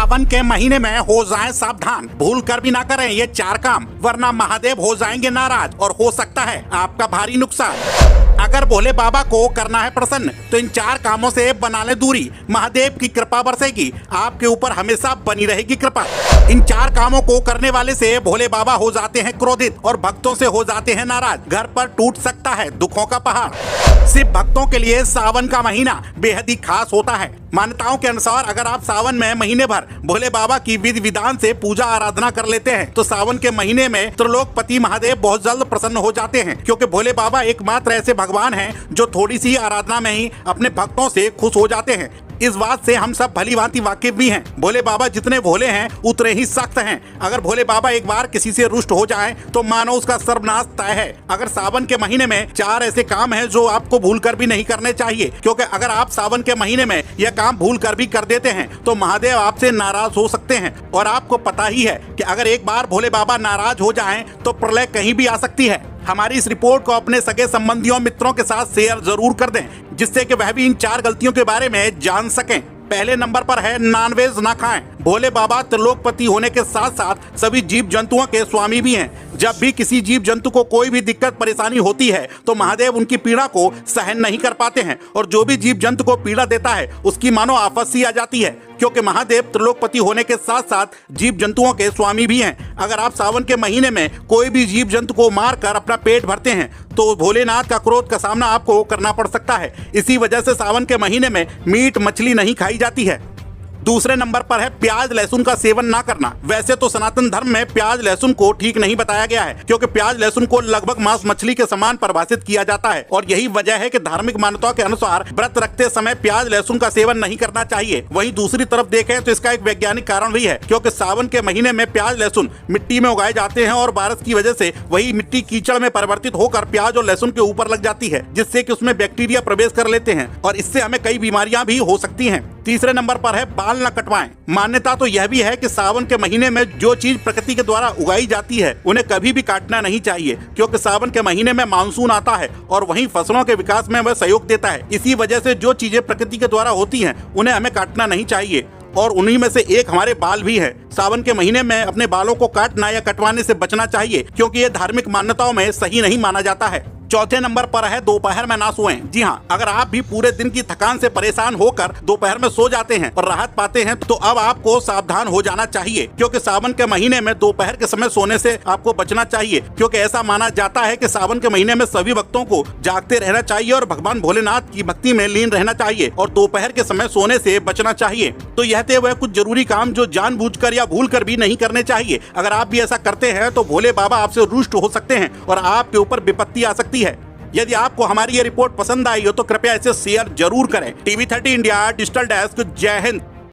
सावन के महीने में हो जाएं सावधान, भूल कर भी ना करें ये 4 काम, वरना महादेव हो जाएंगे नाराज और हो सकता है आपका भारी नुकसान। अगर भोले बाबा को करना है प्रसन्न तो इन 4 कामों से बना ले दूरी, महादेव की कृपा बरसेगी, आपके ऊपर हमेशा बनी रहेगी कृपा। इन 4 कामों को करने वाले से भोले बाबा हो जाते हैं क्रोधित और भक्तों से हो जाते हैं नाराज। घर पर टूट सकता है दुखों का पहाड़। सिर्फ भक्तों के लिए सावन का महीना बेहद ही खास होता है। मान्यताओं के अनुसार अगर आप सावन में महीने भर भोले बाबा की विधि विधान से पूजा आराधना कर लेते हैं तो सावन के महीने में त्रिलोकपति महादेव बहुत जल्द प्रसन्न हो जाते हैं, क्योंकि भोले बाबा एकमात्र ऐसे भगवान हैं जो थोड़ी सी आराधना में ही अपने भक्तों से खुश हो जाते हैं। इस बात से हम सब भली भांति वाकिफ भी हैं। भोले बाबा जितने भोले हैं उतने ही सख्त हैं। अगर भोले बाबा एक बार किसी से रुष्ट हो जाएं तो मानो उसका सर्वनाश तय है। अगर सावन के महीने में 4 ऐसे काम हैं जो आपको भूल कर भी नहीं करने चाहिए, क्योंकि अगर आप सावन के महीने में यह काम भूल कर भी कर देते हैं तो महादेव आपसे नाराज हो सकते हैं। और आपको पता ही है कि अगर एक बार भोले बाबा नाराज हो जाएं तो प्रलय कहीं भी आ सकती है। हमारी इस रिपोर्ट को अपने सगे संबंधियों मित्रों के साथ शेयर जरूर कर दें, जिससे कि वह भी इन 4 गलतियों के बारे में जान सकें। पहले नंबर पर है नॉनवेज ना खाएं। भोले बाबा त्रिलोकपति होने के साथ साथ सभी जीव जंतुओं के स्वामी भी हैं। जब भी किसी जीव जंतु को कोई भी दिक्कत परेशानी होती है तो महादेव उनकी पीड़ा को सहन नहीं कर पाते हैं, और जो भी जीव जंतु को पीड़ा देता है उसकी मानो आफत सी आ जाती है, क्योंकि महादेव त्रिलोकपति होने के साथ साथ जीव जंतुओं के स्वामी भी हैं। अगर आप सावन के महीने में कोई भी जीव जंतु को मार कर अपना पेट भरते हैं तो भोलेनाथ का क्रोध का सामना आपको करना पड़ सकता है। इसी वजह से सावन के महीने में मीट मछली नहीं खाई जाती है। दूसरे नंबर पर है प्याज लहसुन का सेवन ना करना। वैसे तो सनातन धर्म में प्याज लहसुन को ठीक नहीं बताया गया है, क्योंकि प्याज लहसुन को लगभग मांस मछली के समान परिभाषित किया जाता है, और यही वजह है कि धार्मिक मान्यताओं के अनुसार व्रत रखते समय प्याज लहसुन का सेवन नहीं करना चाहिए। वहीं दूसरी तरफ देखें तो इसका एक वैज्ञानिक कारण भी है, क्योंकि सावन के महीने में प्याज लहसुन मिट्टी में उगाए जाते हैं और बारिश की वजह से वही मिट्टी कीचड़ में परिवर्तित होकर प्याज और लहसुन के ऊपर लग जाती है, जिससे कि उसमें बैक्टीरिया प्रवेश कर लेते हैं और इससे हमें कई बीमारियां भी हो सकती हैं। तीसरे नंबर पर है बाल न कटवाएं। मान्यता तो यह भी है कि सावन के महीने में जो चीज प्रकृति के द्वारा उगाई जाती है उन्हें कभी भी काटना नहीं चाहिए, क्योंकि सावन के महीने में मानसून आता है और वहीं फसलों के विकास में वह सहयोग देता है। इसी वजह से जो चीजें प्रकृति के द्वारा होती हैं उन्हें हमें काटना नहीं चाहिए, और उन्हीं में से एक हमारे बाल भी है। सावन के महीने में अपने बालों को काटना या कटवाने से बचना चाहिए, क्योंकि ये धार्मिक मान्यताओं में सही नहीं माना जाता है। चौथे नंबर पर है दोपहर में ना सोएं। जी हाँ, अगर आप भी पूरे दिन की थकान से परेशान होकर दोपहर में सो जाते हैं और राहत पाते हैं तो अब आपको सावधान हो जाना चाहिए, क्योंकि सावन के महीने में दोपहर के समय सोने से आपको बचना चाहिए, क्योंकि ऐसा माना जाता है कि सावन के महीने में सभी भक्तों को जागते रहना चाहिए और भगवान भोलेनाथ की भक्ति में लीन रहना चाहिए और दोपहर के समय सोने से बचना चाहिए। तो यह थे वह कुछ जरूरी काम जो जानबूझकर या भूल कर भी नहीं करने चाहिए। अगर आप भी ऐसा करते हैं तो भोले बाबा आपसे रुष्ट हो सकते हैं और आपके ऊपर विपत्ति आ सकती है। यदि आपको हमारी ये रिपोर्ट पसंद आई हो तो कृपया इसे शेयर जरूर करें। TV30 इंडिया डिजिटल डेस्क, जय हिंद।